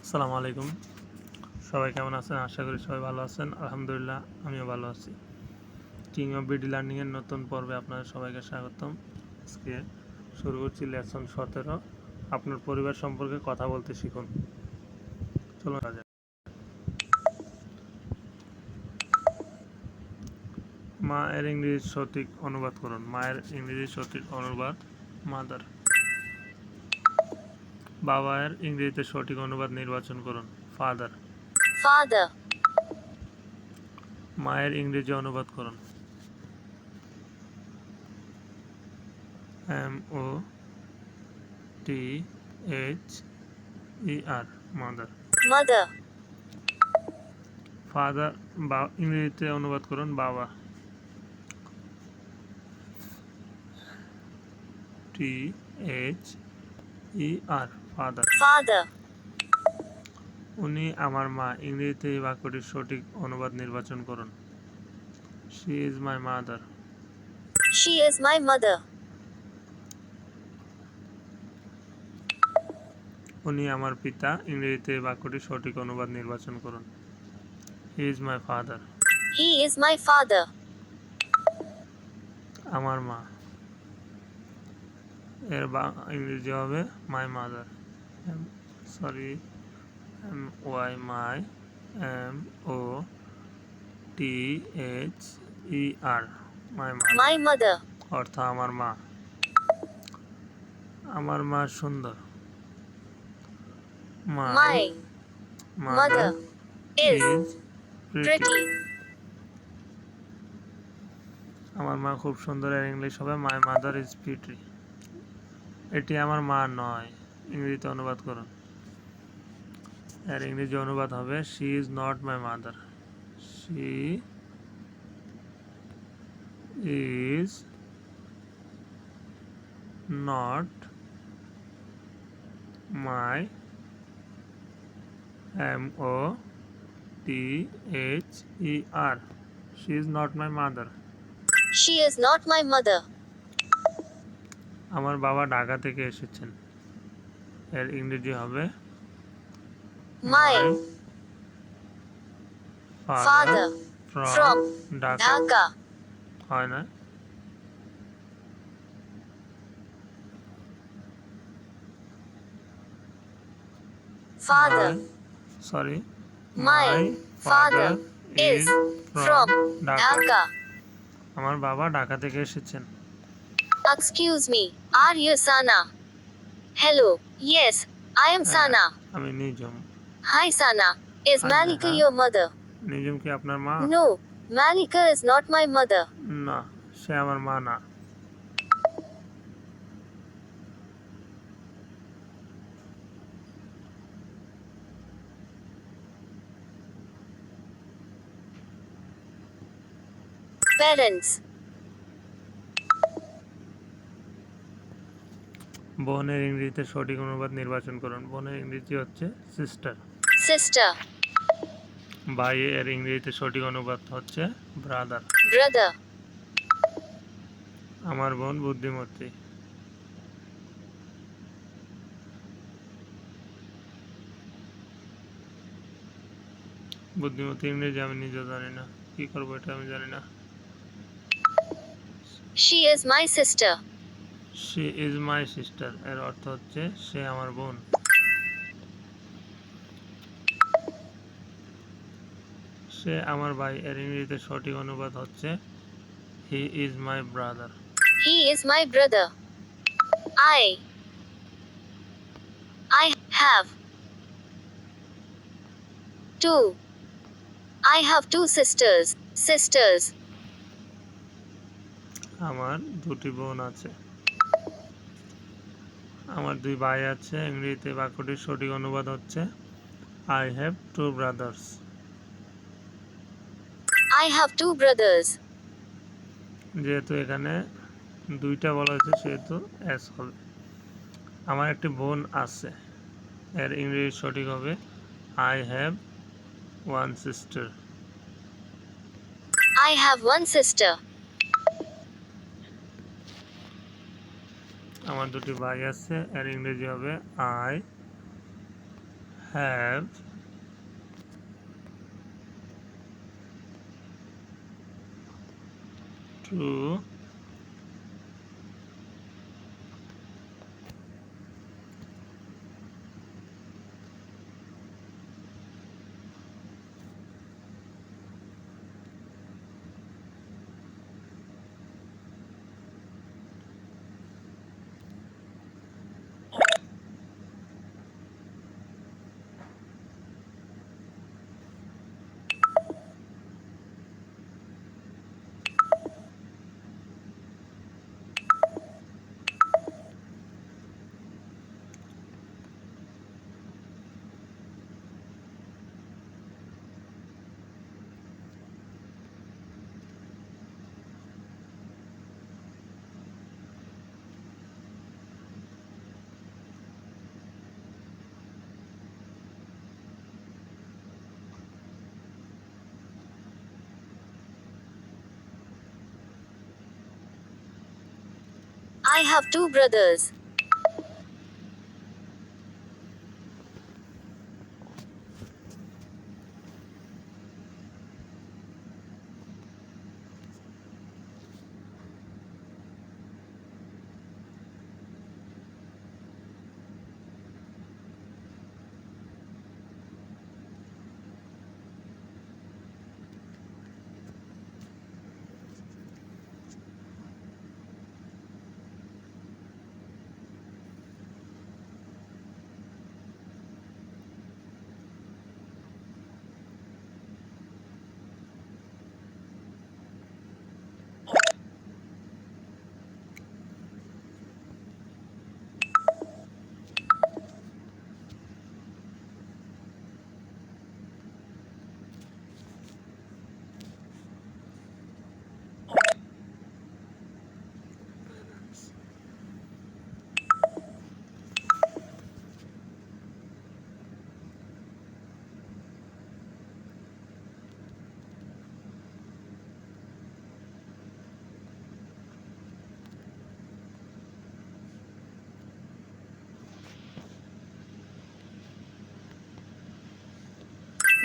আসসালামু আলাইকুম। সবাই কেমন আছেন? আশা করি সবাই ভালো আছেন। আলহামদুলিল্লাহ আমিও ভালো আছি। কিং অফ বিডি লার্নিং এর নতুন পর্বে আপনাদের সবাইকে স্বাগতম। আজকে শুরু করছি লেসন 17। আপনার পরিবার সম্পর্কে কথা বলতে শিখুন। চলুন কাজে। মা এর ইংরেজি সঠিক অনুবাদ করুন। মায়ের ইংরেজি সঠিক অনুবাদ মাদার। বাবা এর ইংরেজিতে সঠিক অনুবাদ নির্বাচন করুন। ফাদার। Father. মায়ের ইংরেজি অনুবাদ করুন। MOTHER mother. Mother. ফাদার ইংরেজিতে অনুবাদ করুন বাবা। THER father. Father. উনি আমার মা ইংরেজিতে এই বাক্যটির সঠিক অনুবাদ নির্বাচন করুন। She is my mother. She is my mother. উনি আমার পিতা ইংরেজিতে এই বাক্যটির সঠিক অনুবাদ নির্বাচন করুন। He is my father. He is my father. আমার মা এর ইংরেজি হবে my mother. MY my MOTHER my mother My mother. অর্থ আমার মা। আমার মা সুন্দর। My mother is pretty. pretty. আমার মা খুব সুন্দর। এর ইংলিশ হবে মাই মাদার ইজ প্রিটি। এটি আমার মা নয় ইংরেজিতে অনুবাদ করুন। এর ইংরেজি অনুবাদ হবে she is not my mother. She is not my MOTHER she is not my mother. She is not my mother. আমার বাবা ঢাকা থেকে এসেছেন। এর ইংরেজি হবে My father from Dhaka. হয় না? Father. Sorry. My father is from Dhaka. আমার বাবা ঢাকা থেকে এসেছেন। Excuse me, are you Sana? Hello, yes, I am Sana. আমি নিজম। Hi Sana, is Hi, Malika Neha. your mother? নিজম কি আপনার মা? No, Malika is not my mother. না, সে আমার মা না। Parents. বোনের ইংরেজিতে সঠিক অনুবাদ নির্বাচন করুন। বোনের ইংরেজি হচ্ছে সিস্টার। Sister. ভাই এর ইংরেজিতে সঠিক অনুবাদ হচ্ছে ব্রাদার। Brother. আমার বোন বুদ্ধিমতী। বুদ্ধিমতী ইংরেজি আমি নিজেও জানি না, কি করবো এটা আমি জানি না। She is my sister. She is my sister এর অর্থ হচ্ছে সে আমার বোন। সে আমার ভাই এর ইংরেজিতে সঠিক অনুবাদ হচ্ছে He is my brother. He is my brother. I have two. I have two sisters. Sisters. আমার দুটি বোন আছে। আমার দুই ভাই আছে। ইংরেজিতে বাক্যটির সঠিক অনুবাদ হচ্ছে I have two brothers. I have two brothers. যেহেতু এখানে দুইটা বলা হয়েছে সেহেতু এস হবে। আমার একটি বোন আছে এর ইংরেজি সঠিক হবে I have one sister. I have one sister. আমার দুটি ভাই আছে এর ইংরেজি হবে I have to I have two brothers.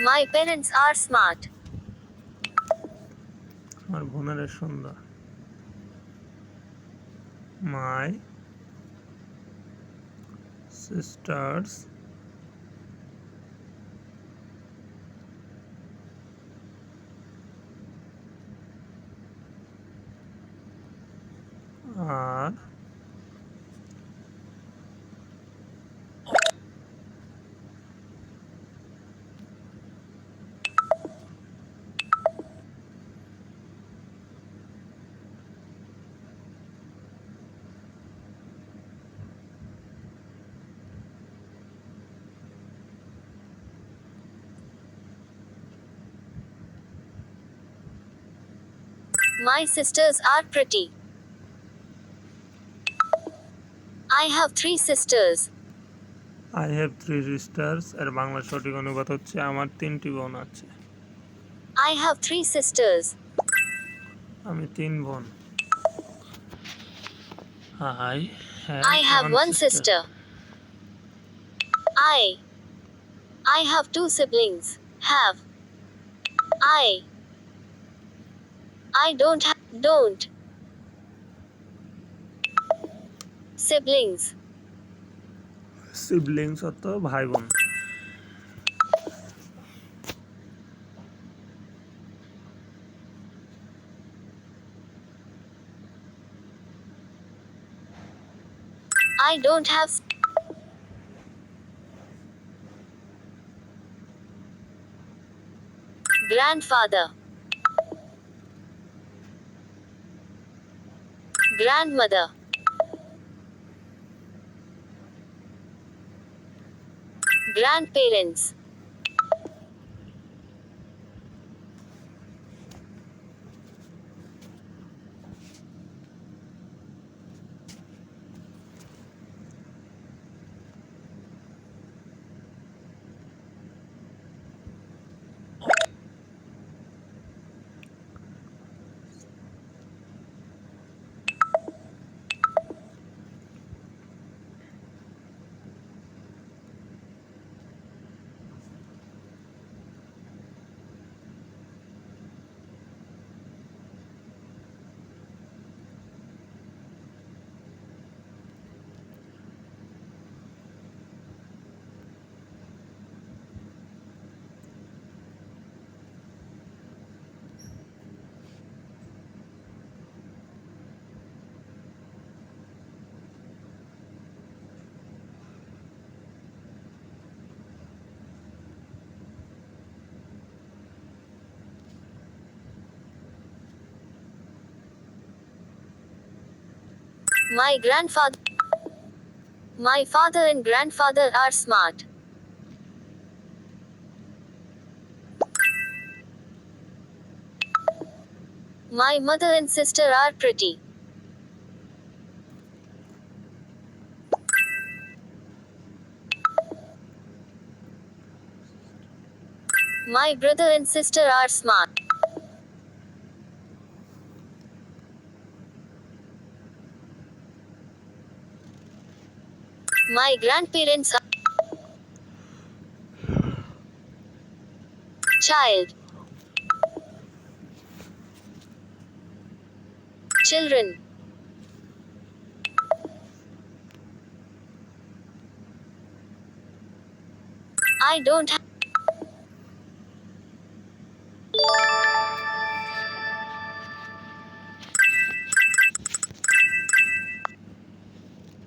My parents are smart. আমার বোনেরা সুন্দর। My sisters are My sisters are pretty. I have three sisters. I have three sisters এর বাংলা সঠিক অনুবাদ হচ্ছে আমার তিনটি বোন আছে। I have three sisters. আমি তিন বোন। I have one sister. I have two siblings. Have. I don't. Siblings. Siblings অর্থ ভাই বোন। I don't have. Grandfather. Grandmother. Grandparents. My father and grandfather are smart. My mother and sister are pretty. My brother and sister are smart. My grandparents are child. Children. I don't have